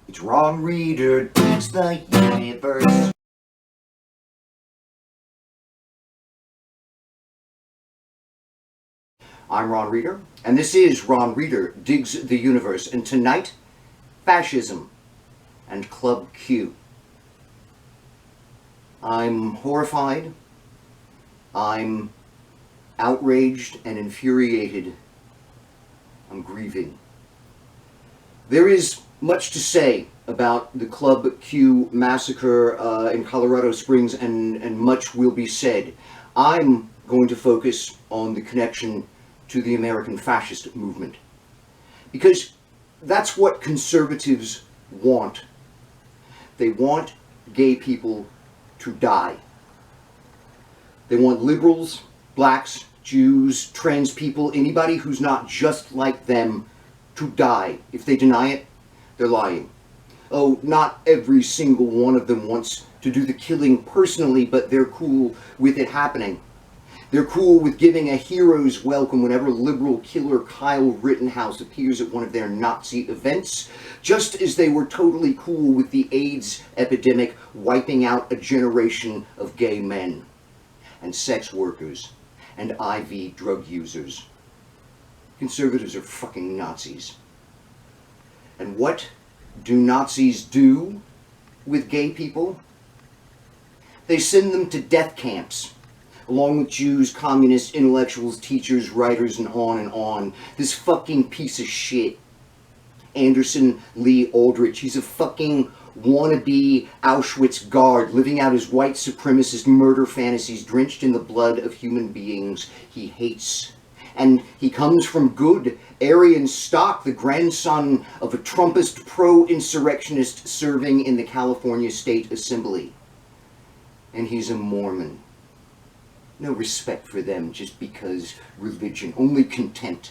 It's Ron Reader digs the universe. I'm Ron Reader, and this is Ron Reader Digs the Universe, and tonight, Fascism and Club Q. I'm horrified, I'm outraged and infuriated, I'm grieving. There is much to say about the Club Q massacre in Colorado Springs, and much will be said. I'm going to focus on the connection to the American fascist movement, because that's what conservatives want. They want gay people to die. They want liberals, blacks, Jews, trans people, anybody who's not just like them to die. If they deny it, they're lying. Oh, not every single one of them wants to do the killing personally, but they're cool with it happening. They're cool with giving a hero's welcome whenever liberal killer Kyle Rittenhouse appears at one of their Nazi events, just as they were totally cool with the AIDS epidemic wiping out a generation of gay men and sex workers and IV drug users. Conservatives are fucking Nazis. And what do Nazis do with gay people? They send them to death camps, along with Jews, communists, intellectuals, teachers, writers, and on. This fucking piece of shit, Anderson Lee Aldrich, he's a fucking wannabe Auschwitz guard living out his white supremacist murder fantasies drenched in the blood of human beings he hates. And he comes from good Aryan stock, the grandson of a Trumpist pro-insurrectionist serving in the California State Assembly. And he's a Mormon. No respect for them just because religion, only contempt.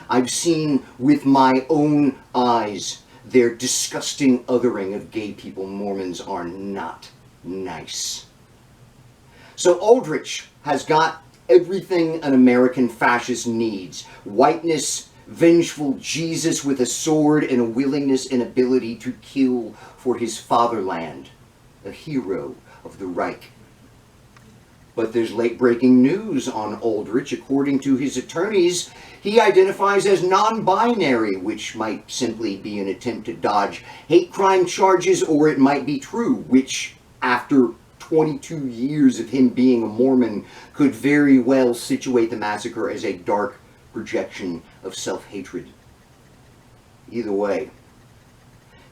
I've seen with my own eyes their disgusting othering of gay people. Mormons are not nice. So Aldrich has got everything an American fascist needs. Whiteness, vengeful Jesus with a sword, and a willingness and ability to kill for his fatherland. A hero of the Reich. But there's late-breaking news on Aldrich. According to his attorneys, he identifies as non-binary, which might simply be an attempt to dodge hate crime charges, or it might be true, which, after 22 years of him being a Mormon, could very well situate the massacre as a dark projection of self-hatred. Either way,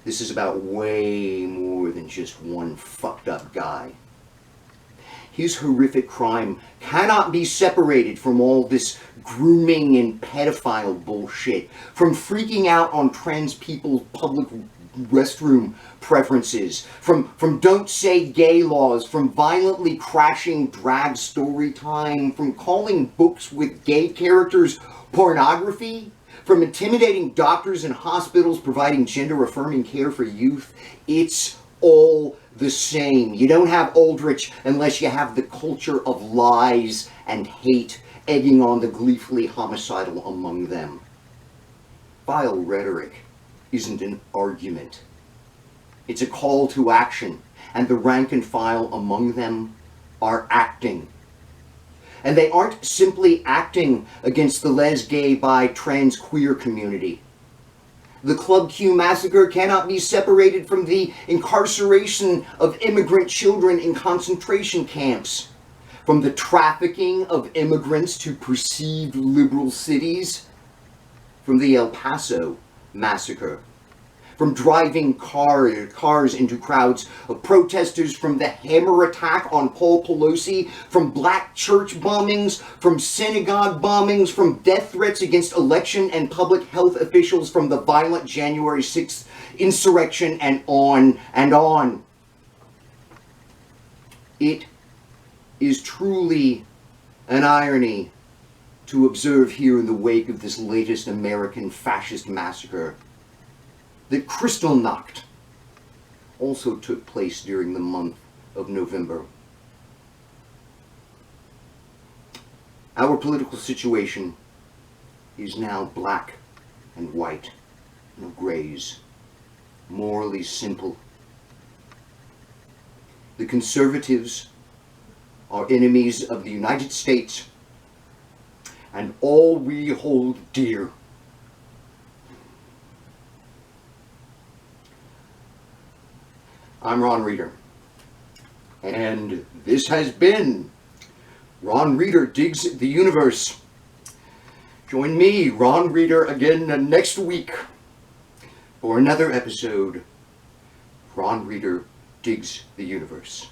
this is about way more than just one fucked up guy. His horrific crime cannot be separated from all this grooming and pedophile bullshit, from freaking out on trans people's public restroom preferences, from don't say gay laws, from violently crashing drag story time, from calling books with gay characters pornography, from intimidating doctors and hospitals providing gender-affirming care for youth. It's all the same. You don't have Aldrich unless you have the culture of lies and hate egging on the gleefully homicidal among them. Vile rhetoric isn't an argument. It's a call to action, and the rank and file among them are acting. And they aren't simply acting against the les, gay, bi, trans, queer community. The Club Q massacre cannot be separated from the incarceration of immigrant children in concentration camps, from the trafficking of immigrants to perceived liberal cities, from the El Paso massacre, from driving cars into crowds of protesters, from the hammer attack on Paul Pelosi, from black church bombings, from synagogue bombings, from death threats against election and public health officials, from the violent January 6th insurrection, and on and on. It is truly an irony to observe here in the wake of this latest American fascist massacre that Kristallnacht also took place during the month of November. Our political situation is now black and white, no grays. morally simple. The conservatives are enemies of the United States and all we hold dear. I'm Ron Reeder, and this has been Ron Reeder Digs the Universe. Join me, Ron Reeder, again next week for another episode. Ron Reeder Digs the Universe.